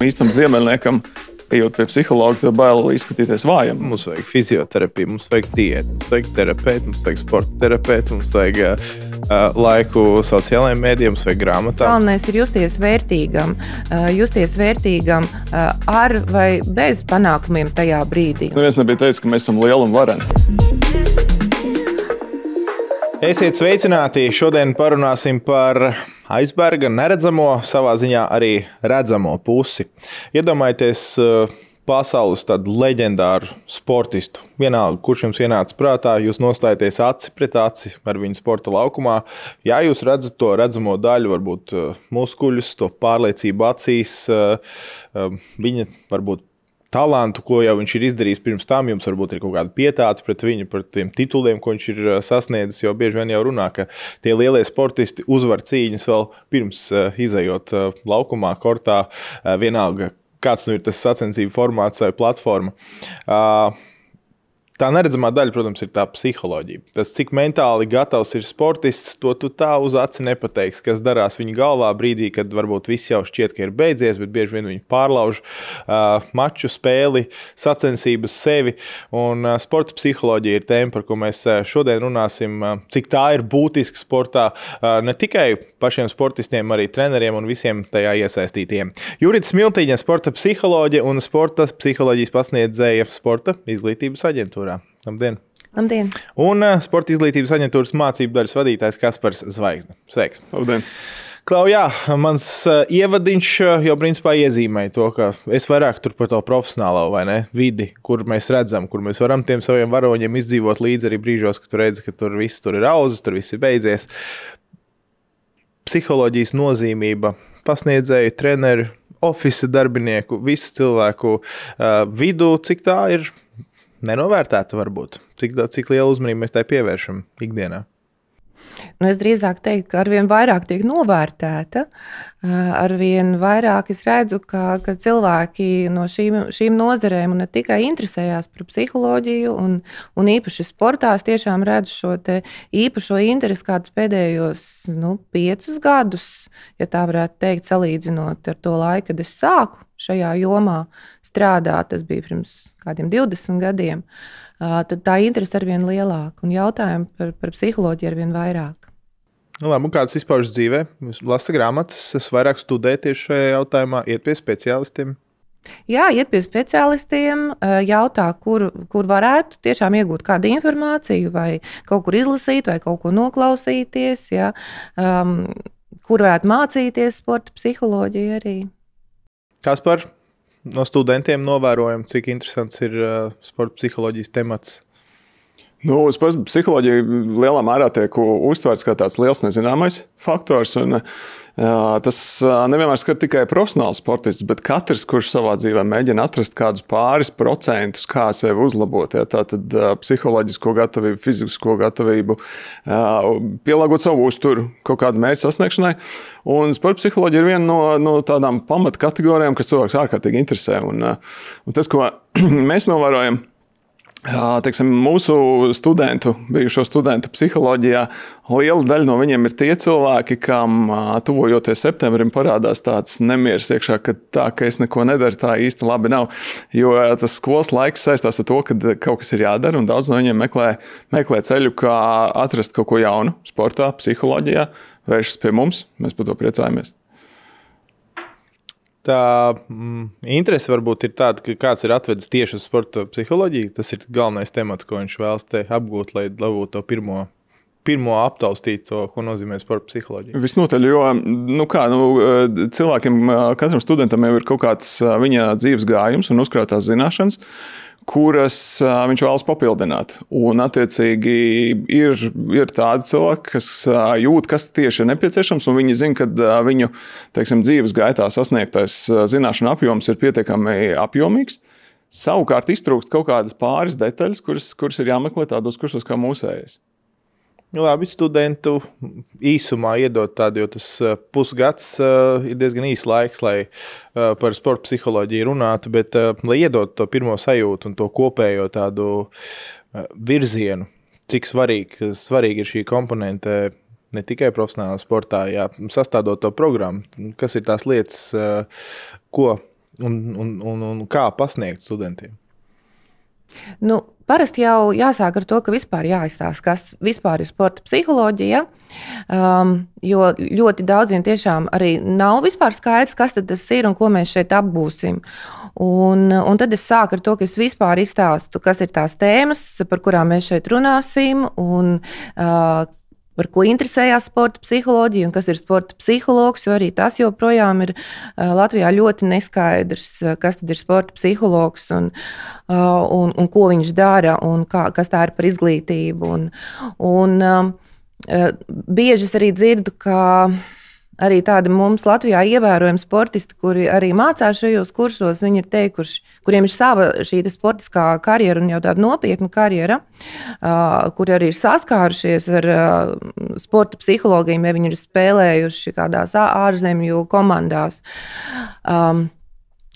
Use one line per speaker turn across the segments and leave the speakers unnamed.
Īstam ziemeļniekam, ejot pie psihologa, tev bail izskatīties vājam.
Mums vajag fizioterapiju, mums vajag diētu, mums vajag terapeitu, mums vajag sporta terapeitu, mums vajag laiku sociālajiem mēdījiem, mums vajag grāmatām.
Galvenais ir justies vērtīgam ar vai bez panākumiem tajā brīdī.
Neviens nebija teicis, ka mēs esam lieli un vareni.
Esiet sveicināti! Šodien parunāsim par aizberga neredzamo, savā ziņā arī redzamo pusi. Iedomājieties pasaules tādu leģendāru sportistu. Vienalga, kurš jums ienāca prātā, jūs nostājaties aci pret aci ar viņu sporta laukumā. Jā, jūs redzat to redzamo daļu, varbūt muskuļus, to pārliecību acīs, viņa varbūt talantu, ko jau viņš ir izdarījis pirms tam, jums varbūt ir kaut kāda pietāca pret viņu, par tiem tituliem, ko viņš ir sasniedzis, jo bieži vien jau runā, ka tie lielie sportisti uzvar cīņas vēl pirms izejot laukumā, kortā, vienalga, kāds nu ir tas sacensību formāts vai platforma. Tā neredzamā daļa, protams, ir tā psiholoģija. Tas, cik mentāli gatavs ir sportists, to tu tā uz aci nepateiksi, kas darās viņa galvā brīdī, kad varbūt viss jau šķiet, ka ir beidzies, bet bieži vien viņi pārlauž maču, spēli, sacensības sevi. Un sporta psiholoģija ir tēma, par ko mēs šodien runāsim, cik tā ir būtiska sportā, ne tikai pašiem sportistiem, arī treneriem un visiem tajā iesaistītiem. Jurita Smiltiņa, sporta psiholoģija un sporta psiholoģijas pasniedzēja sporta izglītības aģentūrā. Labdien!
Labdien!
Un sporta izglītības aģentūras mācību daļas vadītājs Kaspars Zvaigzne. Sveiks!
Labdien!
Klau, jā, mans ievadiņš jau principā iezīmēja to, ka es vairāk tur par to profesionālo, vai ne, vidi, kur mēs redzam, kur mēs varam tiem saviem varoņiem izdzīvot līdzi arī brīžos, ka tu redzi, ka tur viss tur ir auzas, tur viss ir beidzies. Psiholoģijas nozīmība, pasniedzēju, treneru, ofisa darbinieku, visu cilvēku vidū, cik tā ir nenovērtēta varbūt, cik lielu uzmanību mēs tai pievēršam ikdienā.
Nu, es drīzāk teiktu, ka arvien vairāk tiek novērtēta, arvien vairāk es redzu, ka cilvēki no šīm nozarēm un ne tikai interesējās par psiholoģiju un īpaši sportā, es tiešām redzu šo te īpašo interesi kādus pēdējos 5 gadus, ja tā varētu teikt, salīdzinot ar to laiku, kad es sāku šajā jomā strādāt, tas bija pirms kādiem 20 gadiem, tad tā interese arvien lielāka un jautājumi par psiholoģiju arvien vairāk.
Labi, un kāds izpaužas dzīvē? Lasa grāmatas, es vairāk studēju tieši šajā jautājumā, iet pie speciālistiem?
Jā, iet pie speciālistiem, jautā, kur varētu tiešām iegūt kādu informāciju vai kaut kur izlasīt vai kaut ko noklausīties, ja, kur varētu mācīties sporta psiholoģiju arī.
Kaspar, no studentiem novērojam, cik interesants ir sporta psiholoģijas temats?
Sporta psiholoģija lielā mērā tiek uztverts kā tāds liels nezināmais faktors. Un, tas nevienmēr skar tikai profesionāls sportists, bet katrs, kurš savā dzīvē mēģina atrast kādus pāris procentus, kā sevi uzlabot. Ja, tātad psiholoģisko gatavību, fizisko gatavību, pielāgot savu uzturu kaut kādu mērķu sasniegšanai. Un sporta psiholoģija ir viena no tādām pamatkategorijām, kas cilvēks ārkārtīgi interesē. Un tas, ko mēs novērojam, teiksim, mūsu bijušo studentu psiholoģijā, liela daļa no viņiem ir tie cilvēki, kam tuvojoties septembrim parādās tāds nemieris iekšā, ka es neko nedaru, tā īsti labi nav. Jo tas skolas laiks saistās ar to, ka kaut kas ir jādara, un daudz no viņiem meklē ceļu, kā atrast kaut ko jaunu sportā, psiholoģijā, vēršas pie mums, mēs par to priecājamies.
Tā interese varbūt ir tāda, ka kāds ir atvedis tieši uz sporta psiholoģiju. Tas ir galvenais temats, ko viņš vēlas te apgūt, lai būtu to pirmo aptaustīt to, ko nozīmē sporta psiholoģija.
Visnotaļ, jo cilvēkiem, katram studentam jau ir kaut kāds viņa dzīves gājums un uzkrātās zināšanas, kuras viņš vēlas papildināt. Un, attiecīgi, ir tādi cilvēki, kas jūt, kas tieši ir nepieciešams, un viņi zina, ka viņu, teiksim, dzīves gaitā sasniegtais zināšanu apjoms ir pietiekami apjomīgs. Savukārt iztrūkst kaut kādas pāris detaļas, kuras ir jāmeklē tādos kursos kā mūsējais.
Labi, studentu īsumā iedot tādu, jo tas pusgads ir diezgan īs laiks, lai par sporta psiholoģiju runātu, bet lai iedot to pirmo sajūtu un to kopējo tādu virzienu, cik svarīgi ir šī komponente ne tikai profesionālā sportā, sastādot to programmu, kas ir tās lietas, ko Un kā pasniegt studentiem?
Nu, parasti jau jāsāk ar to, ka vispār jāizstāsta, kas vispār ir sporta psiholoģija. Jo ļoti daudziem tiešām arī nav vispār skaidrs, kas tas ir un ko mēs šeit apgūsim. Un tad es sāku ar to, ka es vispār izstāstu, kas ir tās tēmas, par kurām mēs šeit runāsim, un par ko interesējās sporta psiholoģija un kas ir sporta psihologs, jo arī tas joprojām ir Latvijā ļoti neskaidrs, kas tad ir sporta psihologs un ko viņš dara un kas tā ir par izglītību. Bieži es arī dzirdu, ka arī tādi mums Latvijā ievērojami sportisti, kuri arī mācās šajos kursos, viņi ir teikuši, kuriem ir sava šī sportiskā karjera un jau tāda nopietna karjera, kuri arī ir saskārušies ar sporta psihologiem, ja viņi ir spēlējuši kādās ārzemju komandās.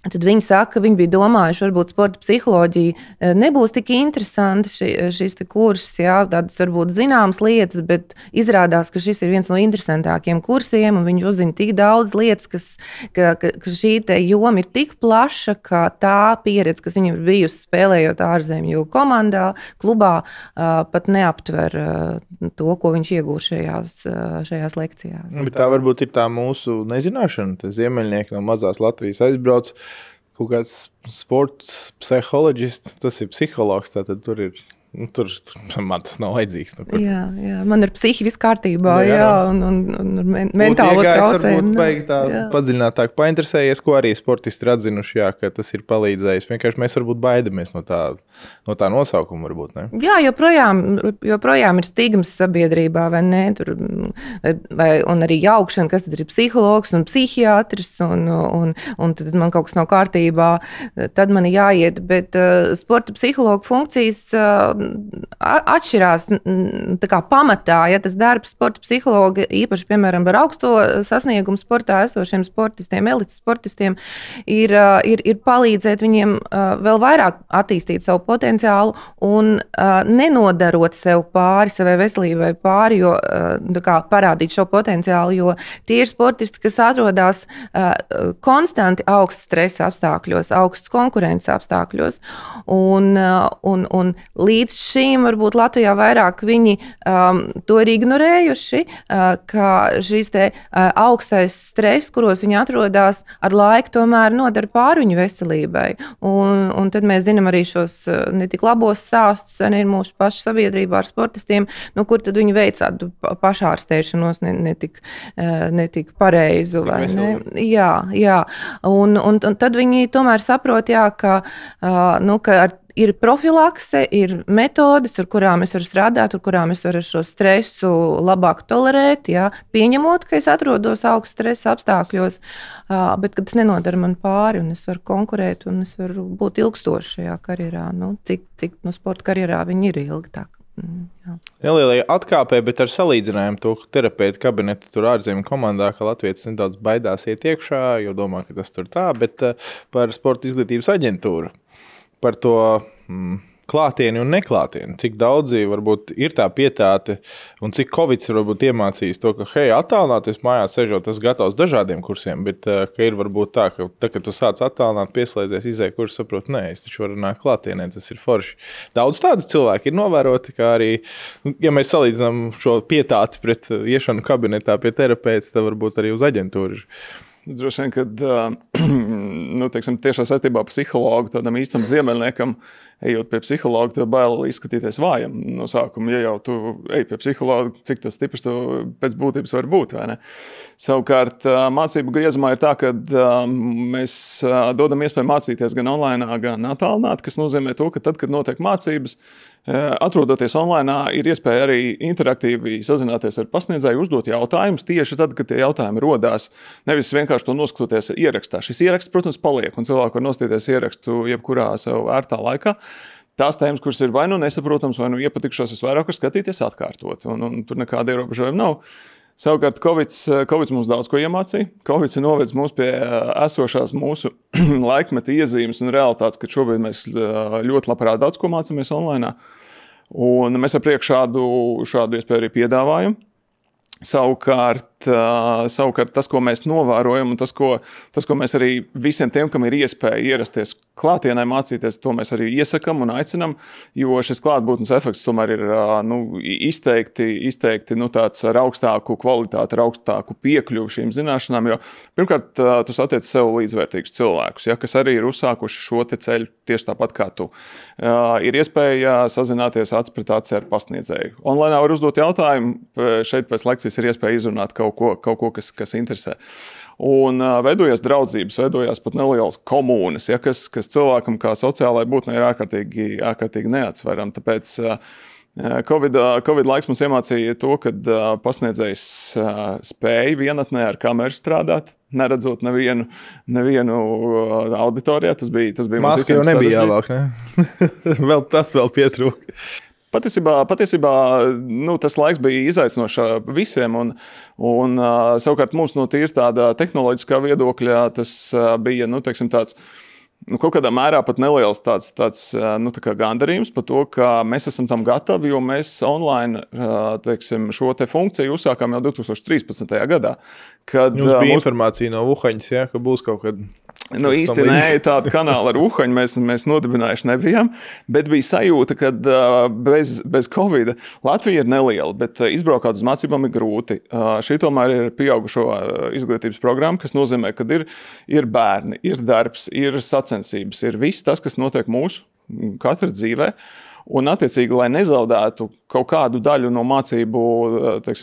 Tad viņi saka, ka viņi bija domājuši, varbūt sporta psiholoģija nebūs tik interesanti šis kurs, jā, tādas varbūt zināmas lietas, bet izrādās, ka šis ir viens no interesantākiem kursiem, un viņi uzzina tik daudz lietas, ka šī joma ir tik plaša, ka tā pieredze, kas viņam ir bijusi spēlējot ārzemju komandā, klubā, pat neaptver to, ko viņš iegūst šajās lekcijās.
Bet tā varbūt ir tā mūsu nezināšana, tas ziemeļnieki no mazās Latvijas aizbrauc, kaut kāds sports psiholoģists, tas ir psihologs, tātad tur ir, tur man tas nav vajadzīgs.
Jā, man ir psihi viss kārtībā, un mentālo traucējumu.
Varbūt vajag tā padziļinātāk painteresējies, ko arī sportisti ir atzinuši, ka tas ir palīdzējis. Vienkārši mēs varbūt baidamies no tā nosaukuma, varbūt, ne? Jā,
joprojām ir stigmas sabiedrībā, vai ne? Un arī jaukšana, kas tad ir psihologs un psihiatrs, un tad man kaut kas nav kārtībā, tad man ir jāiet, bet sporta psihologa funkcijas atšķirās tā kā pamatā, ja tas darbs sporta psihologa, īpaši, piemēram, ar augsto sasniegumu sportā esošiem sportistiem, elites sportistiem, ir palīdzēt viņiem vēl vairāk attīstīt savu potenciālu un nenodarot sev pāri, savai veselībai pāri, jo tā kā parādīt šo potenciālu, jo tie ir sportisti, kas atrodas konstanti augsts stresa apstākļos, augsts konkurences apstākļos, un līdz šīm varbūt Latvijā vairāk viņi to ir ignorējuši, ka šīs te augstais stress, kuros viņi atrodas, ar laiku tomēr nodara pāri viņu veselībai. Un tad mēs zinām arī šos ne tik labos stāstus, arī ir mūsu pašu sabiedrībā ar sportistiem, kur tad viņi veic tādu pašārstēšanos ne tik pareizu. Vai ne? Jā. Un tad viņi tomēr saprot, ka ir profilakse, ir metodes, ar kurām es varu strādāt, ar kurām es varu šo stresu labāk tolerēt, pieņemot, ka es atrodos augsts stresa apstākļos, bet kad tas nenodara man pāri, un es varu konkurēt, un es varu būt ilgstoši šajā karjerā. Cik no sporta karjerā viņi ir ilgi tā.
Nelielai atkāpē, bet ar salīdzinājumu to terapeitu kabinetu tur ārzemju komandā, ka latvietis nedaudz baidās iet iekšā, jo domā, ka tas tur tā, bet par sporta izglītības aģentūru. Par to klātieni un neklātieni. Cik daudzi varbūt ir tā pietāte un cik Covid varbūt iemācījis to, ka attālināties mājās sežot, tas gatavs dažādiem kursiem, bet ka ir varbūt tā, ka kad tu sāc attālināt, pieslēdzies, izēj kursu, saprot, nē, es taču varu nākt klātienē, tas ir forši. Daudz tādas cilvēki ir novēroti, kā arī, ja mēs salīdzinām šo pietāti pret iešanu kabinetā pie terapeita, tad varbūt arī uz aģentūru.
Droši vien, kad tiešā saistībā ar psihologu, tādam īstam ziemeļniekam, ejot pie psihologa, tev bail izskatīties vājam no sākuma. Ja jau tu ej pie psihologa, cik tas stiprs tu pēc būtības var būt, vai ne? Savukārt mācību griezumā ir tā, ka mēs dodam iespēju mācīties gan online, gan attālināt, kas nozīmē to, ka tad, kad notiek mācības, atrodoties online, ir iespēja arī interaktīvi sazināties ar pasniedzēju, uzdot jautājumus tieši tad, kad tie jautājumi rodās, nevis vienkārši to noskatoties ierakstā. Šis ieraksts, protams, paliek, un cilvēki var nostīties ierakstu jebkurā sev vērtā laikā. Tās tēmas, kuras ir vai nu nesaprotams, vai nu iepatikšās, visvairāk var skatīties atkārtot, un tur nekāda ierobežojuma nav. Savukārt, Covid mums daudz ko iemācīja. Covid ir novedis mūs pie esošās mūsu laikmeta iezīmes un realitātes, ka šobrīd mēs ļoti labprāt daudz ko mācāmies online. Un mēs ar priekšu šādu iespēju arī piedāvājam. Savukārt, savukārt tas, ko mēs novērojam, un tas, ko mēs arī visiem tiem, kam ir iespēja ierasties klātienē mācīties, to mēs arī iesakam un aicinam, jo šis klātbūtnes efekts tomēr ir izteikti tāds ar augstāku kvalitāti, ar augstāku piekļuvu šīm zināšanām, jo pirmkārt, tu satiec sev līdzvērtīgus cilvēkus, ja, kas arī ir uzsākuši šo te ceļu tieši tāpat kā tu. Ir iespēja sazināties acis pret aci ar pasniedzēju. Online var uzdot jautājumu, šeit pēc lekcijas ir iespēja izrunāt kaut ko kas interesē. Un veidojas draudzības, veidojās pat nelielas komunas, ja, kas cilvēkam kā sociālai būtnei ir ārkārtīgi neatsveram. Tāpēc Covid laiks mums iemācīja to, ka pasniedzējs spēja vienatnē ar kameru strādāt, neredzot nevienu auditorijā. Tas bija mums
visiem sarežģīti. Maska jau nebija jāvāk, ne? vēl pietrūka.
Patiesībā tas laiks bija izaicinošs visiem, un savukārt mums no tīri tāda tehnoloģiskā viedokļa tas bija, tāds, kaut kādā mērā pat neliels tāds gandarījums par to, ka mēs esam tam gatavi, jo mēs online, šo te funkciju uzsākām jau 2013. gadā. Kad
jums bija informācija no Uhaņas, ja, ka būs kaut kad...
Īsti nē, tādu kanālu ar Uhaņu mēs nodibinājuši nebijām, bet bija sajūta, ka bez Covid Latvija ir neliela, bet izbraukāt uz mācībām ir grūti. Šī tomēr ir pieaugušo izglītības programma, kas nozīmē, ka ir bērni, ir darbs, ir sacensības, ir viss tas, kas notiek mūsu katra dzīvē. Un, attiecīgi, lai nezaudētu kaut kādu daļu no mācību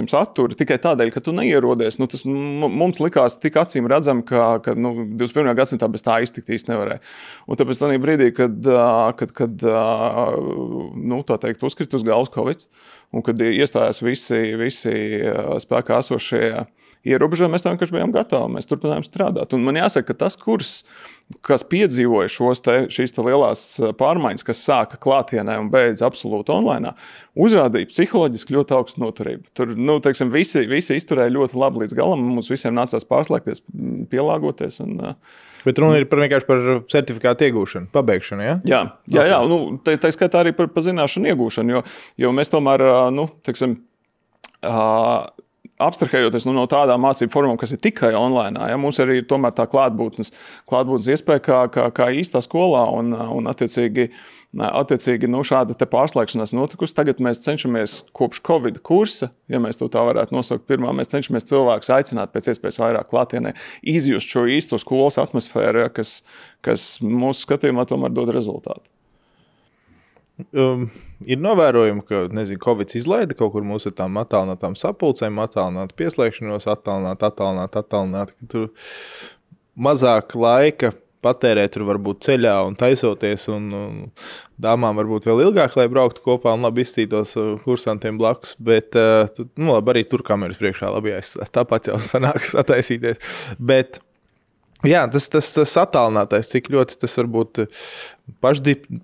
satura tikai tādēļ, ka tu neierodies, tas mums likās tik acīm redzam, ka 21. gadsimtā bez tā iztikt īsti nevarēja. Un tāpēc tādā brīdī, kad uzkrit uz galvas Covid, un kad iestājās visi spēkā esošie ierobežojumi, mēs tam vienkārši bijām gatavi, mēs turpinājām strādāt. Un man jāsaka, ka tas kurs, kas piedzīvoja šīs lielās pārmaiņas, kas sāka klātienē un beidz absolūti online, uzrādīja psiholoģiski ļoti augstu noturību. Tur, visi izturēja ļoti labi līdz galam, mums visiem nācās pārslēgties, pielāgoties.
Bet runa ir vienkārši par certifikātu iegūšanu, pabeigšanu, ja?
Jā. Tā skaitā arī par zināšanu iegūšanu, jo mēs tomēr, abstrahējoties no tādām mācību formām, kas ir tikai online, ja, mums arī ir tomēr tā klātbūtnes iespēja kā īstā skolā, un attiecīgi šāda te pārslēgšanās notikusi. Tagad mēs cenšamies kopš Covid kursa, ja mēs to tā varētu nosaukt pirmā, mēs cenšamies cilvēkus aicināt pēc iespējas vairāk klātienē, izjust šo īsto skolas atmosfēru, ja, kas mūsu skatījumā tomēr dod rezultātu.
Ir novērojumi, ka, Covid izlaida kaut kur mūsu tām attālinātām sapulcēm, attālinātu pieslēgšanos, attālināt, ka tur mazāk laika patērēt tur varbūt ceļā un taisoties, un dāmām varbūt vēl ilgāk, lai brauktu kopā un labi izstītos kursantiem blakus, bet labi, arī tur kameras priekšā labi jāizstāst, tāpat jau sanāks attaisīties, bet jā, tas attālinātais, cik ļoti tas varbūt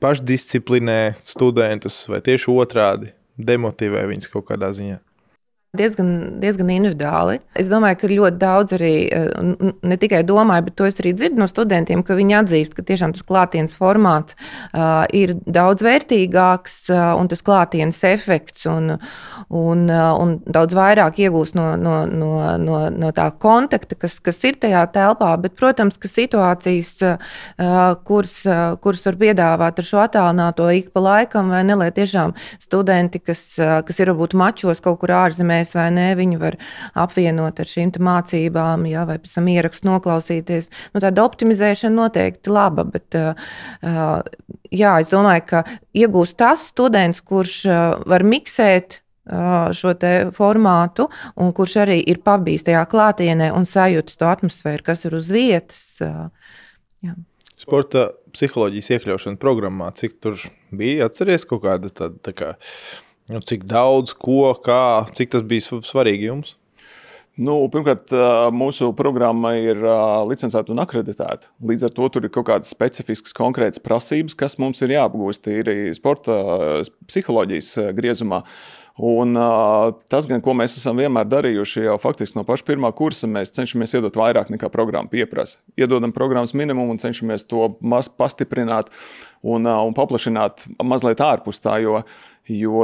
pašdisciplinē studentus vai tieši otrādi demotivē viņus kaut kādā ziņā?
Diezgan individuāli. Es domāju, ka ļoti daudz arī, ne tikai domāju, bet to es arī dzirdu no studentiem, ka viņi atzīst, ka tiešām tas klātienes formāts ir daudz vērtīgāks un tas klātienes efekts un daudz vairāk iegūst no tā kontakta, kas ir tajā telpā. Bet, protams, ka situācijas, kuras var piedāvāt ar šo attālināto ik pa laikam, vai ne, lai tiešām studenti, kas ir varbūt mačos kaut kur ārzemēs, vai ne, viņi var apvienot ar šīm mācībām, jā, vai pēc tam ierakstu noklausīties. Tāda optimizēšana noteikti laba, bet jā, es domāju, ka iegūst tas students, kurš var miksēt šo te formātu un kurš arī ir pabijis tajā klātienē un sajūtas to atmosfēru, kas ir uz vietas. Jā.
Sporta psiholoģijas iekļaušana programmā, cik tur bija, atceries kaut kāda tā kā cik daudz, ko, kā, cik tas bija svarīgi jums?
Pirmkārt, mūsu programma ir licencēta un akreditēta. Līdz ar to tur ir kaut kādas specifiskas konkrētas prasības, kas mums ir jāapgūst arī sporta psiholoģijas griezumā. Un tas, gan, ko mēs esam vienmēr darījuši jau faktiski no paša pirmā kursa, mēs cenšamies iedot vairāk nekā programma pieprasa. Iedodam programmas minimumu un cenšamies to pastiprināt un paplašināt mazliet ārpus tā, jo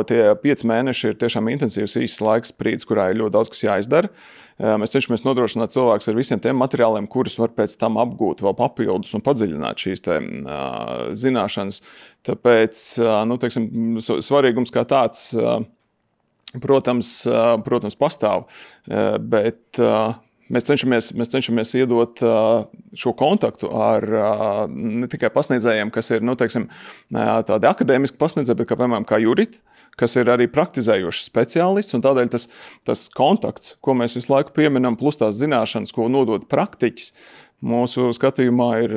tie 5 mēneši ir tiešām intensīvs īsts laiks brīdis, kurā ir ļoti daudz, kas jāizdara. Mēs cenšamies nodrošināt cilvēkus ar visiem tiem materiāliem, kurus var pēc tam apgūt vēl papildus un padziļināt šīs zināšanas. Tāpēc, teiksim, svarīgums kā tāds, protams, pastāv, bet mēs cenšamies iedot šo kontaktu ar ne tikai pasniedzējiem, kas ir, teiksim, tādi akadēmiski pasniedzēji, bet piemēram, kā Jurita, kas ir arī praktizējošs speciālists, un tādēļ tas kontakts, ko mēs visu laiku pieminam, plus tās zināšanas, ko nodod praktiķis, mūsu skatījumā ir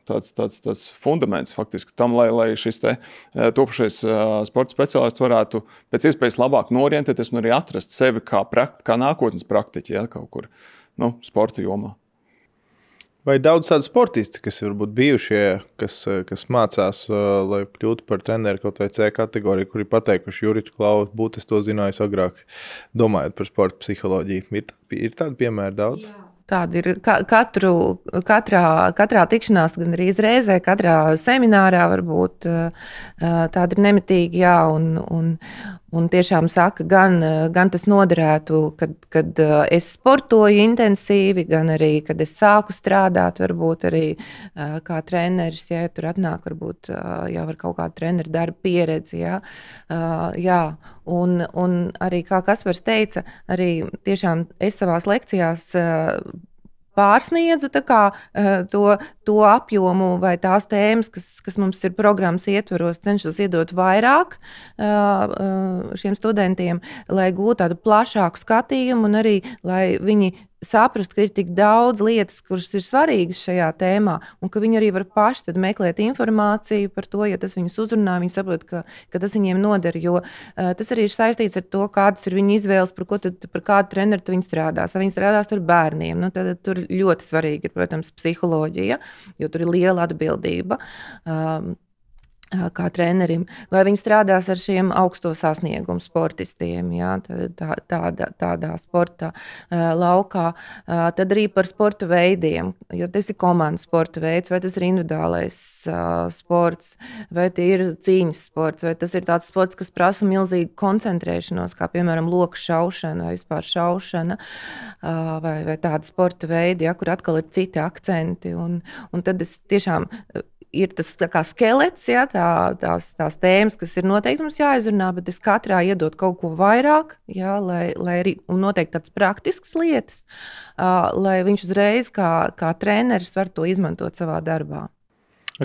tāds fundaments faktiski tam, lai šis topušais sporta speciālists varētu pēc iespējas labāk norientēties un arī atrast sevi kā nākotnes praktiķi, kaut kur sporta jomā.
Vai daudz tādu sportisti, kas varbūt bijušie, kas mācās, lai kļūtu par treneri kaut vai C kategoriju, kuri pateikuši Jurita Klau, būtu es to zinājis agrāk, domājot par sporta psiholoģiju. Ir tādi piemēri daudz? Jā.
Tāda ir katrā tikšanās, gan arī reizē, katrā seminārā varbūt tāda ir nemitīgi, jā, un tiešām saka, gan tas noderētu, kad es sportoju intensīvi, gan arī, kad es sāku strādāt, varbūt arī kā treneris, ja tur atnāk, varbūt jau ar kaut kādu treneru darba pieredzi, jā, un arī, kā Kaspars teica, arī tiešām es savās lekcijās pārsniedzu to apjomu vai tās tēmas, kas mums ir programmas ietveros, cenšos iedot vairāk šiem studentiem, lai gūtu tādu plašāku skatījumu un arī, lai viņi saprast, ka ir tik daudz lietas, kuras ir svarīgas šajā tēmā, un ka viņi arī var paši tad meklēt informāciju par to, ja tas viņus uzrunā, viņi saprot, ka tas viņiem noder, jo tas arī ir saistīts ar to, kādas ir viņu izvēles, par kādu treneru viņi strādās. Vai viņi strādās ar bērniem, tad tur ļoti svarīgi ir, protams, psiholoģija, jo tur ir liela atbildība. Kā trenerim, vai viņi strādās ar šiem augsto sasniegumu sportistiem, jā, tādā sporta laukā, tad arī par sporta veidiem, jo tas ir komandas sporta veids, vai tas ir individuālais sports, vai tie ir cīņas sports, vai tas ir tāds sports, kas prasa milzīgu koncentrēšanos, kā piemēram loku šaušana vai vispār šaušana, vai tāda sporta veidi, ja, kur atkal ir citi akcenti, un tad es tiešām ir tas kā skelets, ja, tās tēmas, kas ir noteikti mums jāizrunā, bet es katrā iedot kaut ko vairāk, ja, lai arī noteikti tāds praktisks lietas, lai viņš uzreiz kā treneris var to izmantot savā darbā.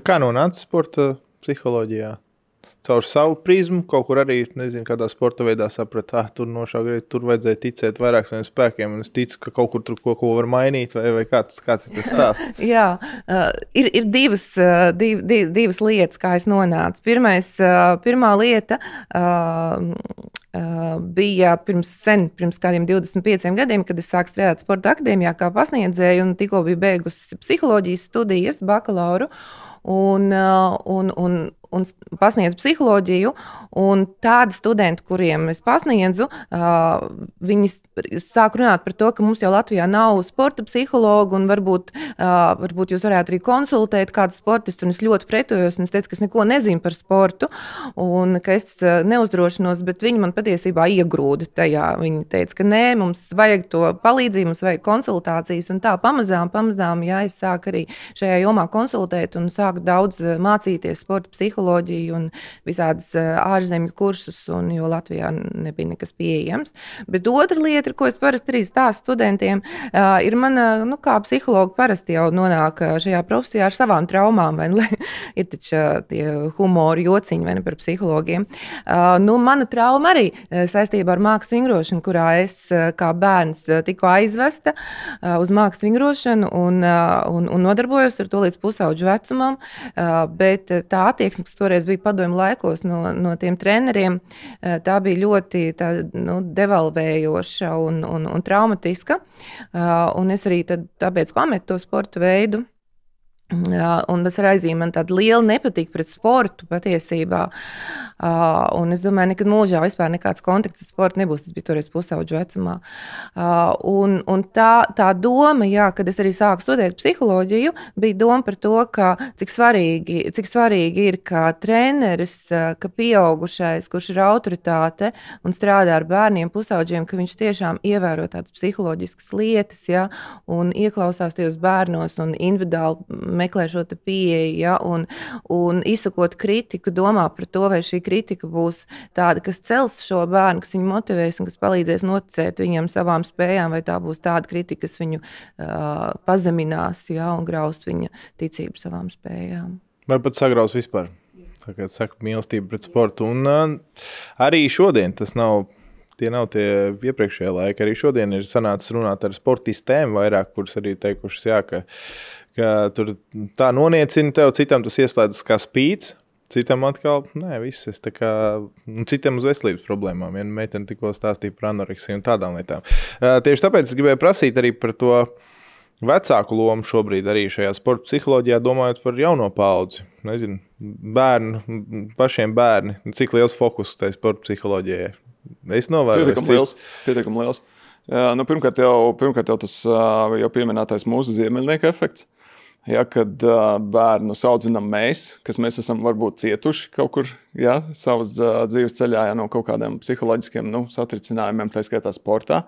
Kā nonāca sporta psiholoģijā? Caur savu prizmu, kaut kur arī, nezinu, kādā sporta veidā saprat, tur nošāgrīt, tur vajadzēja ticēt vairāk saviem spēkiem, un es ticu, ka kaut kur tur ko var mainīt, vai kāds ir tas stāsts? Jā,
ir divas lietas, kā es nonācu. Pirmā lieta bija pirms kādiem 25 gadiem, kad es sāku strādāt sporta akadēmijā kā pasniedzēju, un tikko biju beigusi psiholoģijas studijas, bakalauru, un pasniedzu psiholoģiju, un tādi studenti, kuriem es pasniedzu, viņi sāk runāt par to, ka mums jau Latvijā nav sporta psihologu, un varbūt jūs varētu arī konsultēt kādu sportistu, un es ļoti pretojos, un es teicu, ka es neko nezinu par sportu, un ka es neuzdrošinos, bet viņi man patiesībā iegrūda tajā. Viņi teica, ka nē, mums vajag to palīdzību, mums vajag konsultācijas, un tā pamazām, jā, es sāku arī šajā jomā konsultēt, un sāku daudz mācīties sporta psiholoģiju, un visādas ārzemju kursus, jo Latvijā nebija nekas pieejams. Bet otra lieta, ko es parasti arī stāstu studentiem, ir mana, kā psihologa parasti jau nonāk šajā profesijā ar savām traumām, vai ir taču tie humori jociņi, vai ne, par psihologiem. Mana trauma arī saistībā ar mākslas vingrošanu, kurā es kā bērns tiku aizvesta uz mākslas vingrošanu un nodarbojos ar to līdz pusauģu vecumam, bet tā attieksme, kas toreiz bija padomju laikos no tiem treneriem, tā bija ļoti devalvējoša un traumatiska. Un es arī tāpēc pametu to sporta veidu. Un tas raizīja man tādu lielu nepatīku pret sportu patiesībā. Un es domāju, nekad mūžā vispār nekāds kontakts ar sportu nebūs. Tas bija toreiz pusauģu vecumā. Un tā doma, jā, kad es arī sāku studēt psiholoģiju, bija doma par to, ka cik svarīgi ir kā treneris, ka pieaugušais, kurš ir autoritāte un strādā ar bērniem, pusauģiem, ka viņš tiešām ievēro tādas psiholoģiskas lietas, ja, un ieklausās tajos bērnos un individuāli meklē šo te pieeju, ja, un izsakot kritiku, domā par to, vai šī kritika būs tāda, kas cels šo bērnu, kas viņu motivēs un kas palīdzēs noticēt viņam savām spējām, vai tā būs tāda kritika, kas viņu pazeminās, ja, un graus viņa ticību savām spējām.
Vai pat sagraus vispār? Tā kā saka, mīlestība pret sportu. Un arī šodien tas nav... Tie nav tie iepriekšējie laiki. Arī šodien ir sanācis runāt ar sportistēm vairāk, kuras arī teikušas, jā, ka tur tā noniecina tev, citam tas ieslēdzas kā spīts, citam atkal, nē, viss, es tā kā, citam uz veselības problēmām. Viena meitene tikko stāstīja par anoreksiju un tādām lietām. Tieši tāpēc es gribēju prasīt arī par to vecāku lomu šobrīd arī šajā sporta psiholoģijā, domājot par jauno paudzi. Nezinu, pašiem bērni, cik liels fokus tai sporta psiholoģijai. Es novēroju.
Pietiekam liels. Nu, pirmkārt jau tas jau pieminētais mūsu ziemeļnieka efekts. Ja, kad bērnus audzinām mēs, kas mēs esam varbūt cietuši kaut kur, ja, savas dzīves ceļā, ja, no kaut kādiem psiholoģiskiem satricinājumiem, tā skaitā sportā.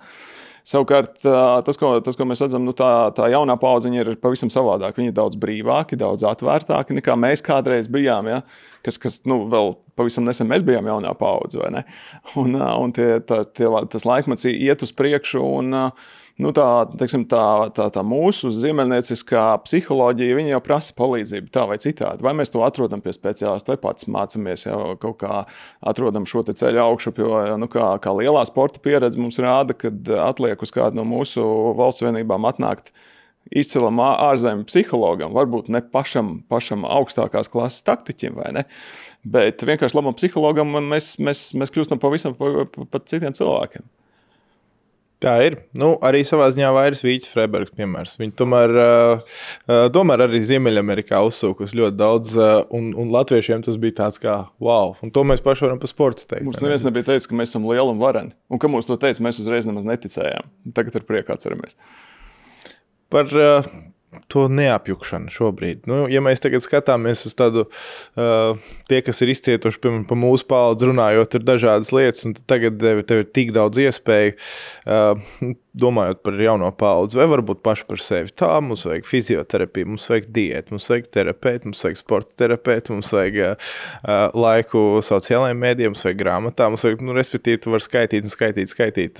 Savukārt, tas, ko mēs redzam, tā jaunā paudze ir pavisam savādāk. Viņi ir daudz brīvāki, daudz atvērtāki, nekā mēs kādreiz bijām. Ja? Kas vēl pavisam nesen mēs bijām jaunā paudze, vai ne? Un tas laikmets iet uz priekšu, un tā mūsu ziemeļnieciskā psiholoģija, viņa jau prasa palīdzību tā vai citādi. Vai mēs to atrodam pie speciālista, vai pats mācamies, jau kaut kā atrodam šo te ceļu augšup, jo kā lielā sporta pieredze mums rāda, kad atliek uz kādu no mūsu valsts vienībām atnākt izcilam ārzemju psihologam, varbūt ne pašam augstākās klases taktiķim, vai ne? Bet vienkārši labam psihologam mēs kļūstam pavisam pat citiem cilvēkiem.
Tā ir. Arī savā ziņā Vairis Vīķis Freibergs piemērs. Viņi tomēr arī Ziemeļamerikā uzsūkus ļoti daudz, un latviešiem tas bija tāds kā wow. Un to mēs paši varam par sportu teikt.
Mums neviens nebija teicis, ka mēs esam lieli un vareni. Un ka mums to teica, mēs uzreiz nemaz neticējām. Tagad ar prieku atceramies.
Par to neapjukšanu šobrīd. Ja mēs tagad skatāmies uz tādu, tie, kas ir izcietuši, piemēram, pa mūsu paudzi runājot, ir dažādas lietas, un tagad tev ir tik daudz iespēju, domājot par jauno paudzi, vai varbūt paši par sevi. Tā, mums vajag fizioterapiju, mums vajag diētu, mums vajag terapeitu, mums vajag sporta terapeitu, mums vajag laiku sociālajiem mēdījiem, mums vajag grāmatām, mums vajag, respektīvi, tu vari skaitīt.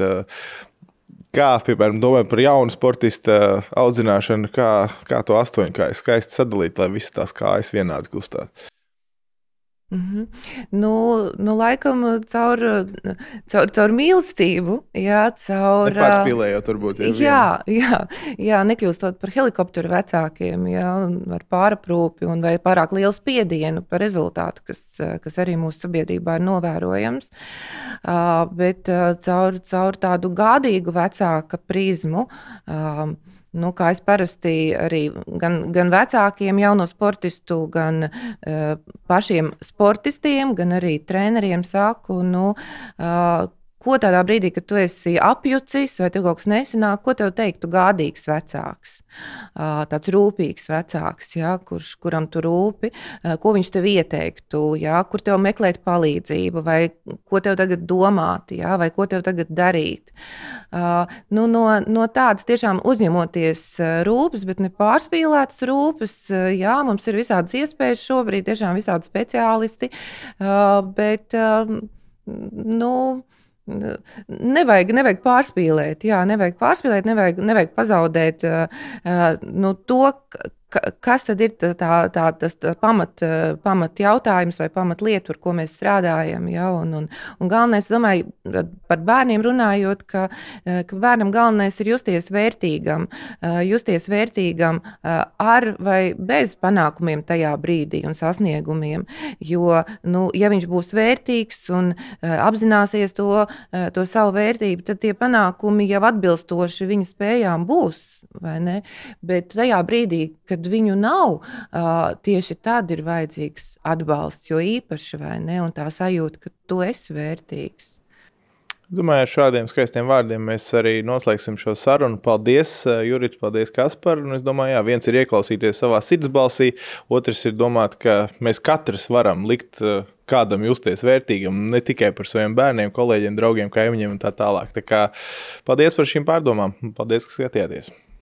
Kā, piemēram, domājot par jaunu sportista audzināšanu, kā to astoņkāju skaisti sadalīt, lai visas tās kājas vienādi kustās?
Laikam caur mīlestību, jā, caur...
Nepārspīlējot varbūt.
Jā, nekļūstot par helikopteru vecākiem, jā, ar pāraprūpi un vai pārāk lielu spiedienu par rezultātu, kas arī mūsu sabiedrībā ir novērojams. Bet caur tādu gādīgu vecāka prizmu, kā es parasti arī gan vecākiem jauno sportistu, gan pašiem sportistiem, gan arī treneriem saku, ko tādā brīdī, kad tu esi apjucis vai tev kaut kas nesanāk, ko tev teiktu gādīgs vecāks, tāds rūpīgs vecāks, jā, kuram tu rūpi, ko viņš tev ieteiktu, jā, kur tev meklēt palīdzību, vai ko tev tagad domāt, jā, vai ko tev tagad darīt. No tādas tiešām uzņemoties rūpes, bet ne pārspīlētas rūpes, jā, mums ir visādas iespējas šobrīd, tiešām visādi speciālisti, bet, nevajag pārspīlēt, jā, nevajag pazaudēt to, kas tad ir tas pamat jautājums vai pamat lieta, ar ko mēs strādājam, ja, un galvenais, domāju, par bērniem runājot, ka bērnam galvenais ir justies vērtīgam ar vai bez panākumiem tajā brīdī un sasniegumiem, jo, ja viņš būs vērtīgs un apzināsies to savu vērtību, tad tie panākumi jau atbilstoši viņa spējām būs, vai ne? Bet tajā brīdī, kad kad viņu nav, tieši tad ir vajadzīgs atbalsts, jo īpaši, vai ne, un tā sajūta, ka tu esi vērtīgs.
Domāju, ar šādiem skaistiem vārdiem mēs arī noslēgsim šo sarunu. Paldies, Jurita, paldies, Kaspar. Un es domāju, viens ir ieklausīties savā sirdsbalsī, otrs ir domāt, ka mēs katrs varam likt kādam justies vērtīgam, ne tikai par saviem bērniem, kolēģiem, draugiem, kaimiņiem un tā tālāk. Tā kā paldies par šīm pārdomām. Paldies, ka skatījāties.